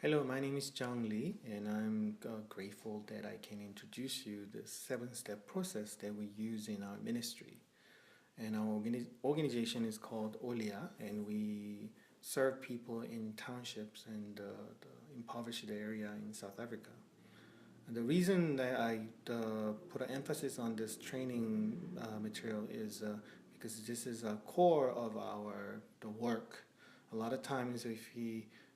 Hello, my name is Zhang Li, and I'm grateful that I can introduce you the seven-step process that we use in our ministry. And our organization is called Olia, and we serve people in townships and the impoverished area in South Africa. And the reason that I put an emphasis on this training material is because this is a core of our the work. A lot of times,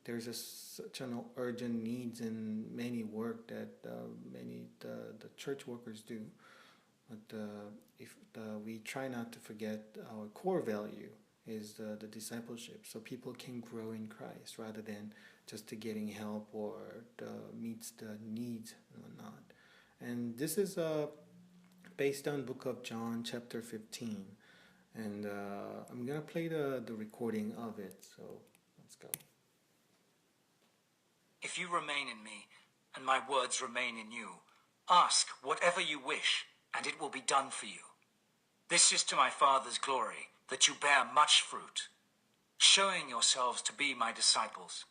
there's such an urgent needs in many work that many the church workers do, but if we try not to forget our core value is the discipleship, so people can grow in Christ rather than just to getting help or meets the needs and whatnot. And this is based on Book of John, chapter 15, and I'm gonna play the recording of it. So let's go. If you remain in me, and my words remain in you, ask whatever you wish, and it will be done for you. This is to my Father's glory, that you bear much fruit, showing yourselves to be my disciples.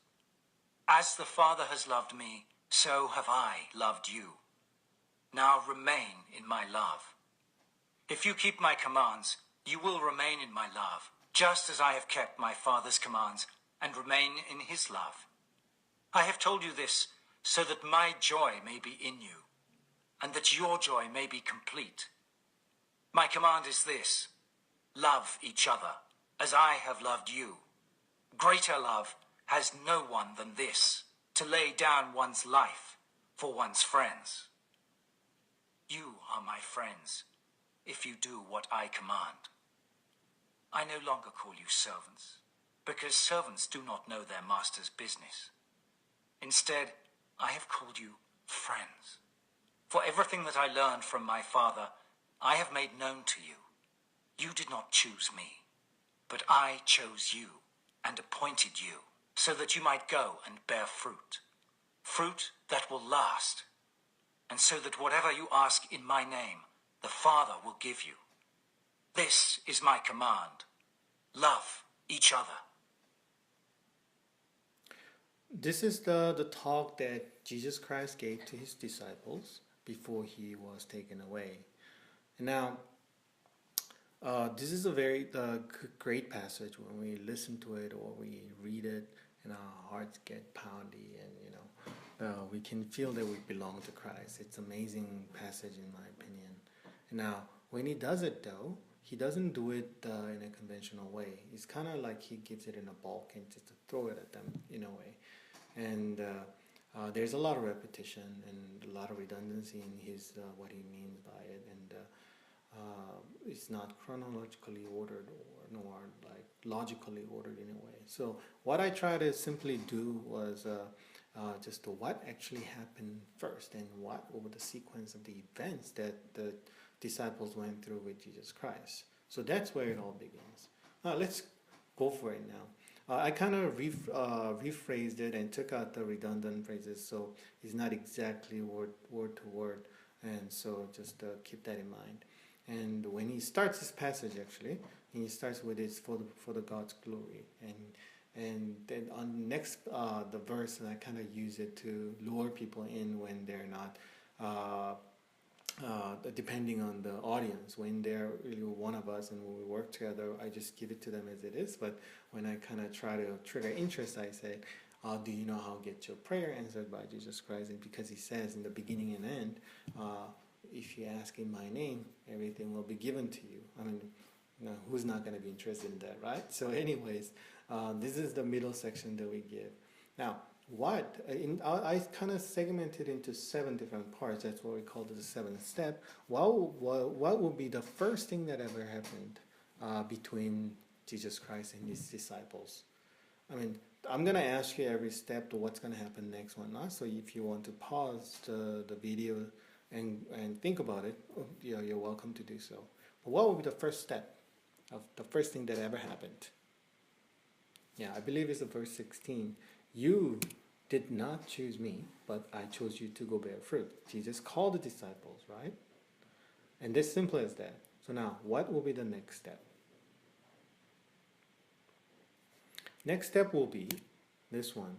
As the Father has loved me, so have I loved you. Now remain in my love. If you keep my commands, you will remain in my love, just as I have kept my Father's commands and remain in his love. I have told you this so that my joy may be in you, and that your joy may be complete. My command is this: love each other as I have loved you. Greater love has no one than this, to lay down one's life for one's friends. You are my friends if you do what I command. I no longer call you servants, because servants do not know their master's business. Instead, I have called you friends. For everything that I learned from my Father, I have made known to you. You did not choose me, but I chose you and appointed you so that you might go and bear fruit, fruit that will last, and so that whatever you ask in my name, the Father will give you. This is my command: love each other. This is the talk that Jesus Christ gave to his disciples before he was taken away. And now, this is a very great passage. When we listen to it or we read it, and our hearts get poundy, and we can feel that we belong to Christ. It's an amazing passage, in my opinion. And now, when he does it, though, he doesn't do it in a conventional way. It's kind of like he gives it in a bulk and just to throw it at them in a way. And there's a lot of repetition and a lot of redundancy in his what he means by it, and it's not chronologically ordered or nor like logically ordered in a way. So what I try to simply do was just what actually happened first and what were the sequence of the events that the disciples went through with Jesus Christ. So that's where it all begins. Let's go for it now. I kind of rephrased it and took out the redundant phrases, so it's not exactly word to word, and so just keep that in mind. And when he starts this passage, actually, he starts with it's for the God's glory, and then on the next the verse, and I kind of use it to lure people in when they're not. Depending on the audience, when they're really one of us and when we work together, I just give it to them as it is. But when I kind of try to trigger interest, I say, do you know how to get your prayer answered by Jesus Christ? And because he says in the beginning and end, if you ask in my name, everything will be given to you. I mean, who's not going to be interested in that, right? So anyways, this is the middle section that we give. Now, I kind of segmented into 7 different parts. That's what we call the 7th step. What would be the first thing that ever happened between Jesus Christ and his disciples? I mean, I'm going to ask you every step to what's going to happen next one. So if you want to pause the video and think about it, you're welcome to do so. But what would be the first step of the first thing that ever happened? Yeah, I believe it's verse 16. You did not choose me, but I chose you to go bear fruit. Jesus called the disciples, right? And as simple as that. So now, what will be the next step? Next step will be this one.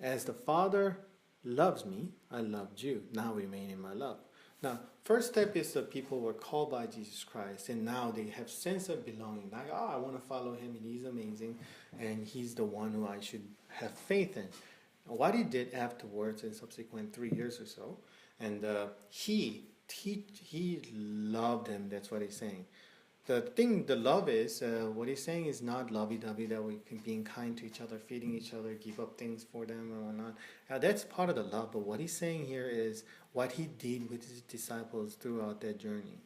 As the Father loves me, I loved you. Now remain in my love. Now, first step is that people were called by Jesus Christ, and now they have sense of belonging. Like, I want to follow him, and he's amazing, and he's the one who I should have faith in. What he did afterwards, in subsequent 3 years or so, and he loved him. That's what he's saying. The love is, what he's saying is not lovey-dovey, that we can being kind to each other, feeding each other, give up things for them and whatnot. That's part of the love, but what he's saying here is what he did with his disciples throughout their journey.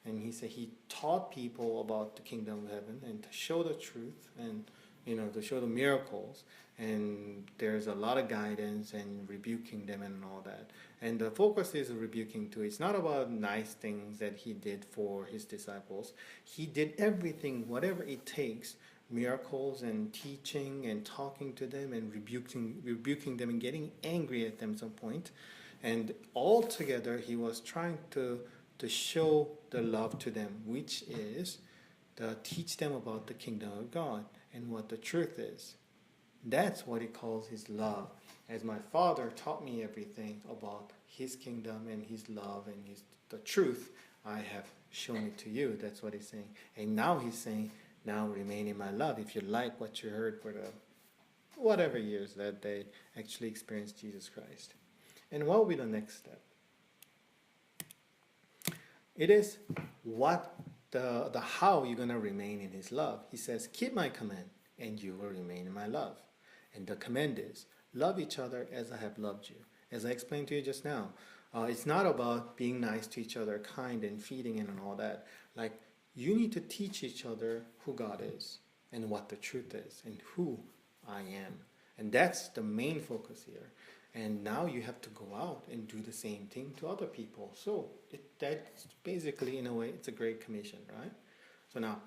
And he said he taught people about the kingdom of heaven and to show the truth and, to show the miracles. And there's a lot of guidance and rebuking them and all that. And the focus is rebuking too. It's not about nice things that he did for his disciples. He did everything, whatever it takes, miracles and teaching and talking to them and rebuking them and getting angry at them at some point. And altogether, he was trying to show the love to them, which is to teach them about the kingdom of God and what the truth is. That's what he calls his love. As my Father taught me everything about his kingdom and his love and the truth, I have shown it to you. That's what he's saying. And now he's saying, now remain in my love. If you like what you heard for the whatever years that they actually experienced Jesus Christ. And what will be the next step? It is what the how you're going to remain in his love. He says, keep my command and you will remain in my love. And the command is, love each other as I have loved you. As I explained to you just now, it's not about being nice to each other, kind and feeding and all that. Like, you need to teach each other who God is and what the truth is and who I am. And that's the main focus here. And now you have to go out and do the same thing to other people. So that's basically, in a way, it's a great commission, right? So now,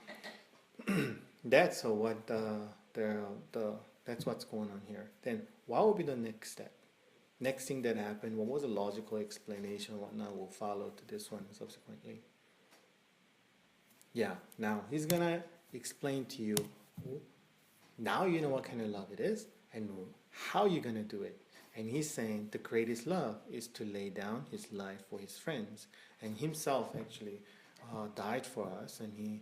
that's that's what's going on here. Then what will be the next step? Next thing that happened, what was the logical explanation, whatnot will follow to this one subsequently. Yeah, now he's gonna explain to you, now you know what kind of love it is and how you're gonna do it. And he's saying the greatest love is to lay down his life for his friends. And himself actually died for us, and he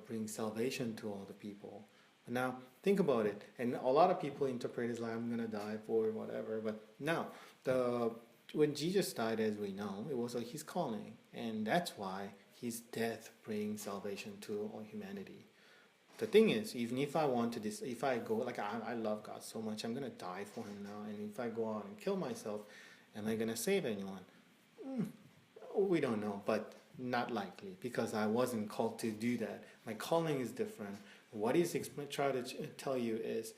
brings salvation to all the people. Now, think about it. And a lot of people interpret it like, I'm going to die for whatever. But now, when Jesus died, as we know, it was his calling. And that's why his death brings salvation to all humanity. The thing is, even if I want to, if I go, like I love God so much, I'm going to die for him now. And if I go out and kill myself, am I going to save anyone? We don't know, but not likely, because I wasn't called to do that. My calling is different. What he's trying to tell you is,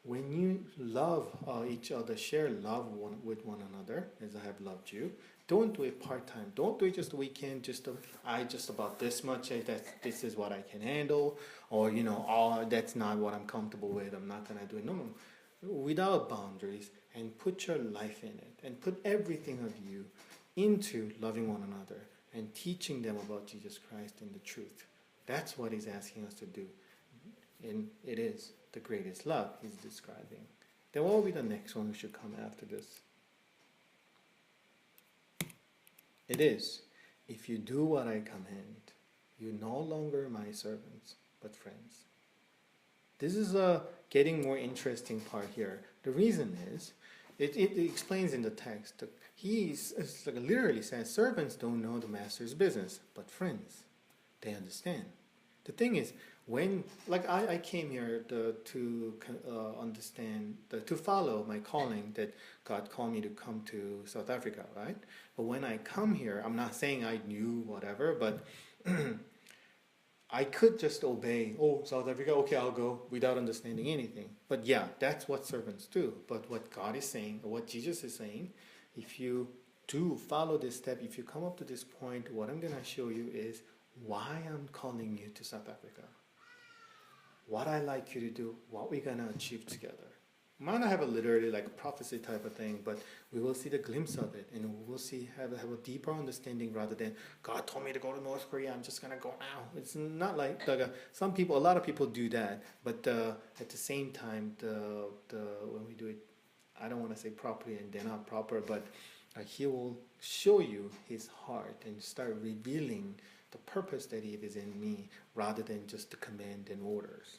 when you love each other, share love with one another, as I have loved you, don't do it part-time. Don't do it just a weekend, just about this much, this is what I can handle, or, that's not what I'm comfortable with, I'm not going to do it. No, without boundaries, and put your life in it, and put everything of you into loving one another, and teaching them about Jesus Christ and the truth. That's what he's asking us to do. And it is the greatest love he's describing. Then what will be the next one which should come after this? It is, if you do what I command, you're no longer my servants, but friends. This is a getting more interesting part here. The reason is, it explains in the text, it's like literally says, servants don't know the master's business, but friends, they understand. The thing is, when, like I came here to understand, to follow my calling that God called me to come to South Africa, right? But when I come here, I'm not saying I knew whatever, but I could just obey, South Africa, okay, I'll go, without understanding anything. But yeah, that's what servants do. But what God is saying, or what Jesus is saying, if you do follow this step, if you come up to this point, what I'm going to show you is why I'm calling you to South Africa. What I like you to do, what we're going to achieve together. Might not have a literally like a prophecy type of thing, but we will see the glimpse of it, and we will see have a deeper understanding rather than God told me to go to North Korea, I'm just gonna go now. It's not like a lot of people do that, but at the same time, when we do it I don't want to say properly and they're not proper, but he will show you his heart and start revealing the purpose that he is in me rather than just the command and orders.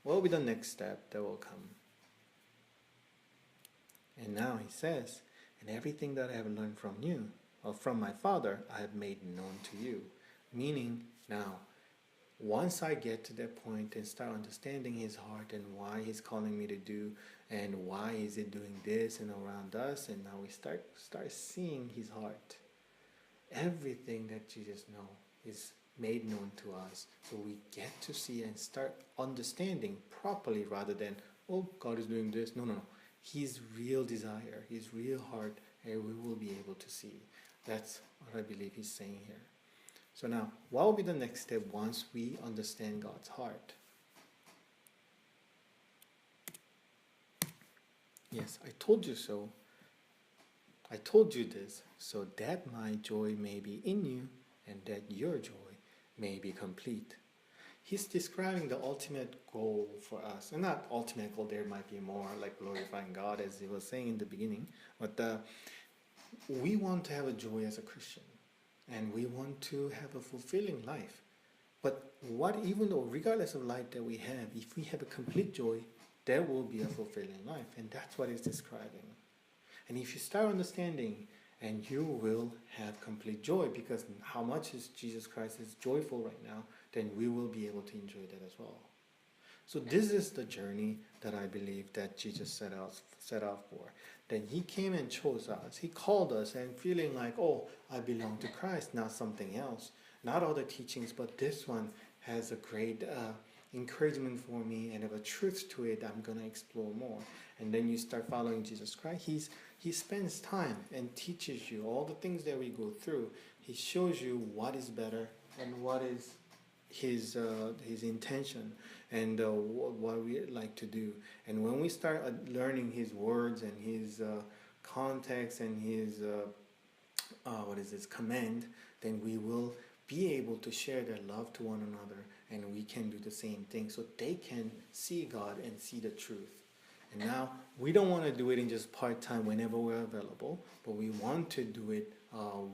What will be the next step that will come? And now he says, and everything that I have learned from you, or from my Father, I have made known to you. Meaning, now, once I get to that point and start understanding his heart and why he's calling me to do, and why is it doing this and around us, and now we start seeing his heart. Everything that Jesus knows is made known to us. So we get to see and start understanding properly rather than, oh, God is doing this. No. His real desire, his real heart, and we will be able to see. That's what I believe he's saying here. So now, what will be the next step once we understand God's heart? Yes, I told you so. I told you this so that my joy may be in you and that your joy may be complete. He's describing the ultimate goal for us. And not ultimate goal, there might be more like glorifying God as he was saying in the beginning. But we want to have a joy as a Christian. And we want to have a fulfilling life. But even though regardless of life that we have, if we have a complete joy, there will be a fulfilling life. And that's what he's describing. And if you start understanding, and you will have complete joy, because how much is Jesus Christ is joyful right now, then we will be able to enjoy that as well. So this is the journey that I believe that Jesus set out for. Then he came and chose us. He called us and feeling like, oh, I belong to Christ, not something else. Not other teachings, but this one has a great encouragement for me and have a truth to it. I'm going to explore more. And then you start following Jesus Christ. He spends time and teaches you all the things that we go through. He shows you what is better and what is his intention and what we like to do. And when we start learning his words and his context and his command, then we will be able to share their love to one another, and we can do the same thing so they can see God and see the truth. And now we don't want to do it in just part-time whenever we're available, but we want to do it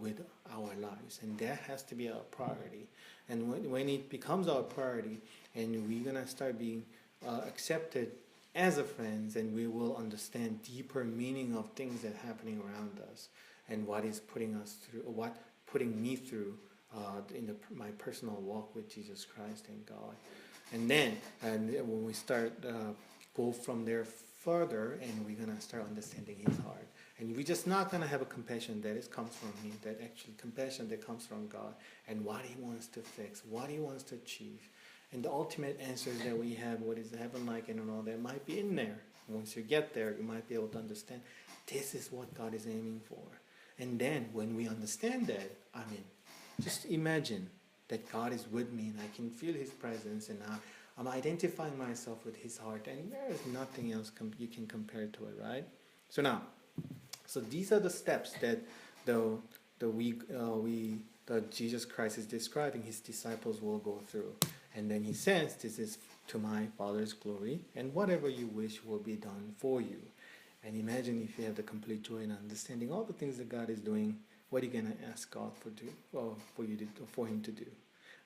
with our lives, and that has to be our priority. And when it becomes our priority and we're going to start being accepted as a friends, and we will understand deeper meaning of things that are happening around us and what is putting us through, what putting me through in my personal walk with Jesus Christ and God. And then when we start go from there further, and we're going to start understanding his heart. And we're just not going to have a compassion that comes from him, that actually compassion that comes from God, and what he wants to fix, what he wants to achieve. And the ultimate answers that we have, what is heaven like and all that, might be in there. Once you get there, you might be able to understand this is what God is aiming for. And then when we understand that, just imagine that God is with me and I can feel his presence, and I'm identifying myself with his heart, and there is nothing else you can compare to it, right? So these are the steps that Jesus Christ is describing his disciples will go through. And then he says, this is to my Father's glory, and whatever you wish will be done for you. And imagine if you have the complete joy in understanding all the things that God is doing, what are you going to ask God for him to do?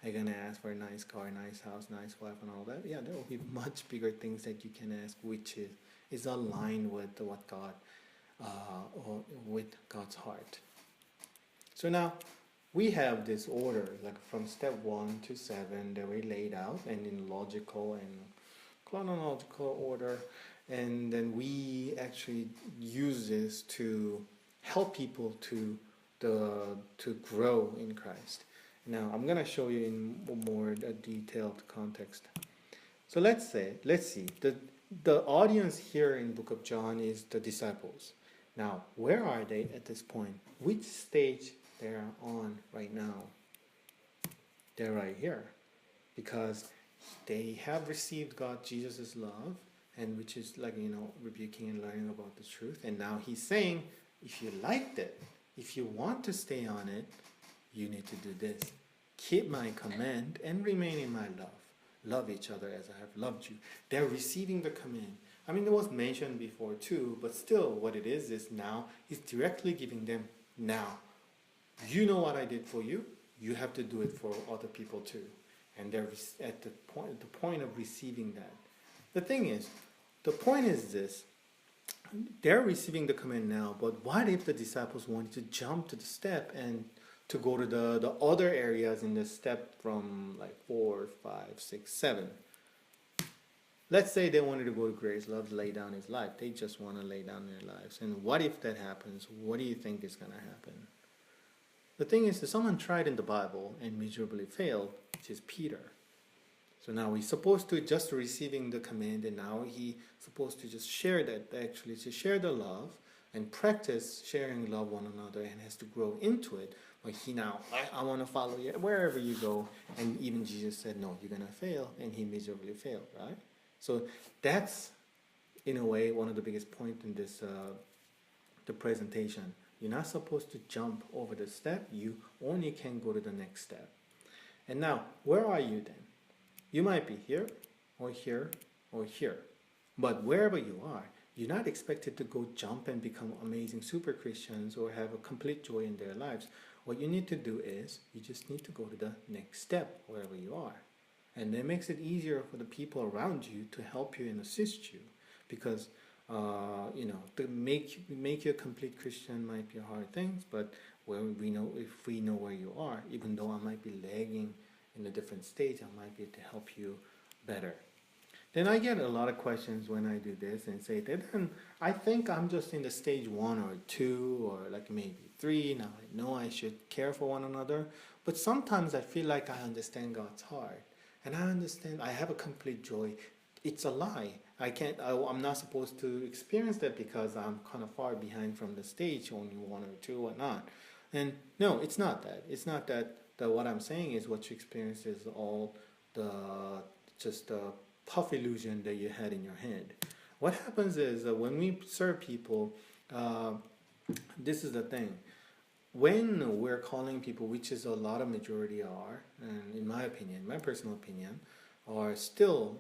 Are you going to ask for a nice car, a nice house, nice wife, and all that? Yeah, there will be much bigger things that you can ask, which is aligned with what God, or with God's heart. So now we have this order, like from step 1 to 7, that we laid out, and in logical and chronological order, and then we actually use this to help people to grow in Christ. Now, I'm going to show you in more detailed context. So let's see. The audience here in Book of John is the disciples. Now, where are they at this point? Which stage they're on right now? They're right here. Because they have received God, Jesus' love, and which is rebuking and learning about the truth. And now he's saying, if you liked it, if you want to stay on it, you need to do this. Keep my command and remain in my love. love each other as I have loved you. They're receiving the command. I mean, it was mentioned before too, but still, what it is now he's directly giving them now. You know what I did for you. You have to do it for other people too. And they're at the point of receiving that. The thing is, the point is this: they're receiving the command now, but what if the disciples wanted to jump to the step and to go to the other areas in the step from like 4, 5, 6, 7? Let's say they wanted to go to grace, love, lay down his life. They just want to lay down their lives. And what if that happens? What do you think is going to happen? The thing is that someone tried in the Bible and miserably failed, which is Peter. So now he's supposed to just receiving the command, and now he's supposed to just share that, actually to share the love and practice sharing love one another, and has to grow into it. But he now, I want to follow you wherever you go. And even Jesus said, no, you're going to fail. And he miserably failed, right? So that's, in a way, one of the biggest points in this the presentation. You're not supposed to jump over the step. You only can go to the next step. And now, where are you then? You might be here, or here, or here. But wherever you are, you're not expected to go jump and become amazing super Christians or have a complete joy in their lives. What you need to do is, you just need to go to the next step, wherever you are. And that makes it easier for the people around you to help you and assist you. Because, to make you a complete Christian might be a hard thing, but if we know where you are, even though I might be lagging in a different stage, I might be able to help you better. Then I get a lot of questions when I do this and say that I think I'm just in the stage 1 or 2 or like maybe 3. Now I know I should care for one another, but sometimes I feel like I understand God's heart. And I understand, I have a complete joy. It's a lie. I'm not supposed to experience that because I'm kind of far behind from the stage, only 1 or 2 or not. And no, it's not that. It's not that what I'm saying is what you experience is all just the puff illusion that you had in your head. What happens is when we serve people, this is the thing. When we're calling people, which is a lot of majority are, and in my opinion, my personal opinion, are still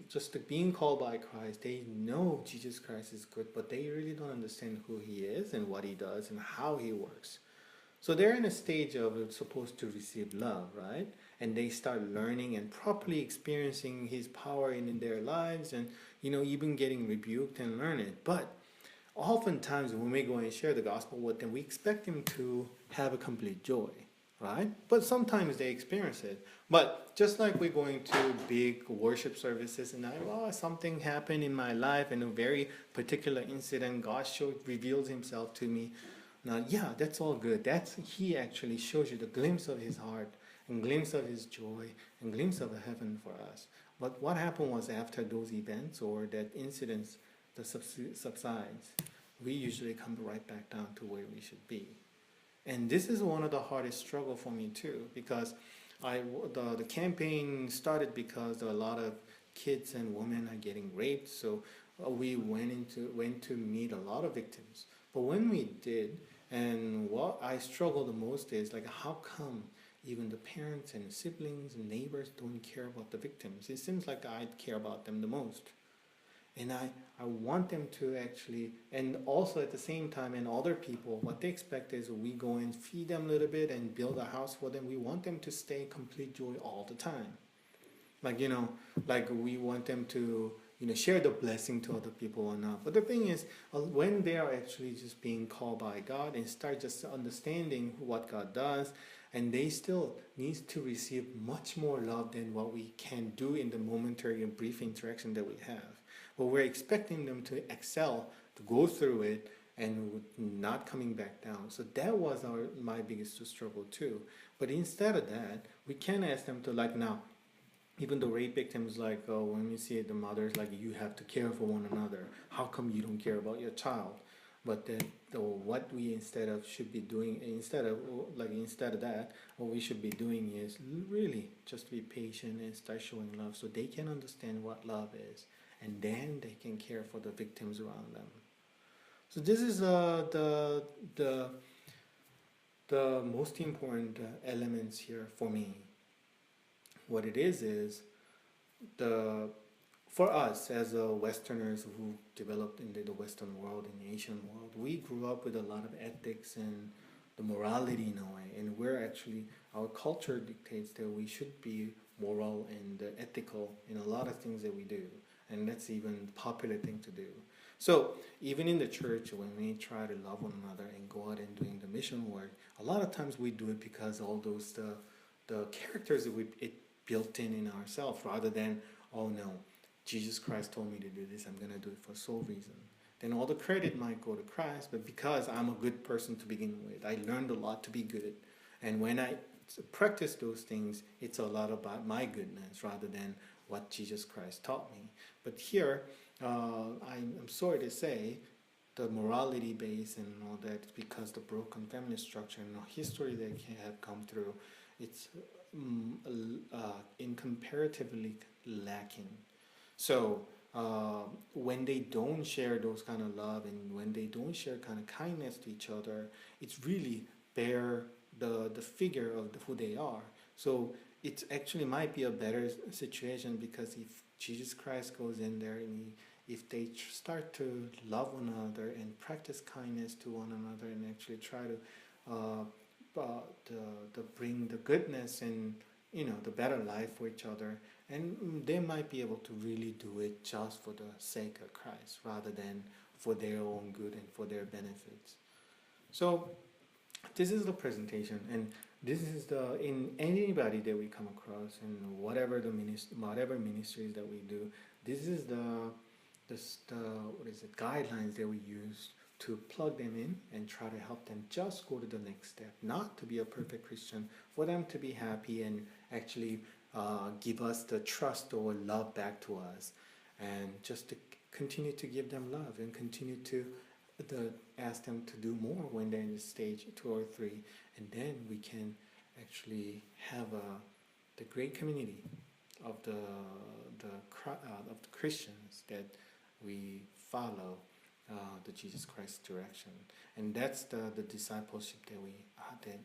just being called by Christ. They know Jesus Christ is good, but they really don't understand who he is and what he does and how he works. So they're in a stage of supposed to receive love, right? And they start learning and properly experiencing his power in their lives, and even getting rebuked and learn it. But oftentimes when we go and share the gospel with them, we expect them to have a complete joy, right? But sometimes they experience it. But just like we're going to big worship services and something happened in my life and a very particular incident, God reveals himself to me. Now, yeah, that's all good. He actually shows you the glimpse of his heart and glimpse of his joy and glimpse of a heaven for us. But what happened was after those events or that incidents subsides, we usually come right back down to where we should be. And this is one of the hardest struggle for me too, because the campaign started because a lot of kids and women are getting raped. So we went to meet a lot of victims. But when we did, and what I struggle the most is like, how come even the parents and siblings and neighbors don't care about the victims? It seems like I care about them the most. And I want them to actually, and also at the same time, and other people, what they expect is we go and feed them a little bit and build a house for them. We want them to stay complete joy all the time. Like we want them to, share the blessing to other people or not. But the thing is, when they are actually just being called by God and start just understanding what God does, and they still need to receive much more love than what we can do in the momentary and brief interaction that we have. But we're expecting them to excel, to go through it, and not coming back down. So that was my biggest struggle too. But instead of that, we can ask them to now, even the rape victims, when we see the mothers, you have to care for one another. How come you don't care about your child? But then, what we instead of that, what we should be doing is really just be patient and start showing love, so they can understand what love is, and then they can care for the victims around them. So this is the most important elements here for me. What it is the for us as Westerners who developed in the Western world, in the Asian world, we grew up with a lot of ethics and the morality in a way, and we're actually our culture dictates that we should be moral and ethical in a lot of things that we do, and that's even popular thing to do. So even in the church, when we try to love one another and go out and doing the mission work, a lot of times we do it because all those the characters that we it built in ourselves, rather than, oh no, Jesus Christ told me to do this, I'm gonna do it for sole reason. Then all the credit might go to Christ, but because I'm a good person to begin with, I learned a lot to be good, and when I practice those things, it's a lot about my goodness rather than what Jesus Christ taught me. But here, I'm sorry to say, the morality base and all that, because the broken family structure and the history that can have come through, it's incomparatively lacking. So when they don't share those kind of love and when they don't share kind of kindness to each other, it's really bear the figure of who they are. So it actually might be a better situation, because if Jesus Christ goes in there and if they start to love one another and practice kindness to one another and actually try to bring the goodness and the better life for each other, and they might be able to really do it just for the sake of Christ rather than for their own good and for their benefits. So this is the presentation, and this is the in anybody that we come across and whatever whatever ministries that we do, this is the what is it, guidelines that we use to plug them in and try to help them just go to the next step, not to be a perfect Christian, for them to be happy and actually give us the trust or love back to us, and just to continue to give them love and continue to ask them to do more when they're in stage 2 or 3, and then we can actually have the great community of the Christians that we follow the Jesus Christ direction, and that's the discipleship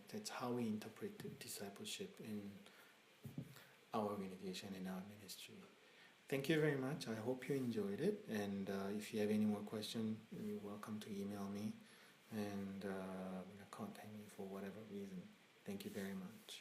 that's how we interpret the discipleship in our organization and our ministry. Thank you very much. I hope you enjoyed it, and if you have any more questions, you're welcome to email me and contact me for whatever reason. Thank you very much.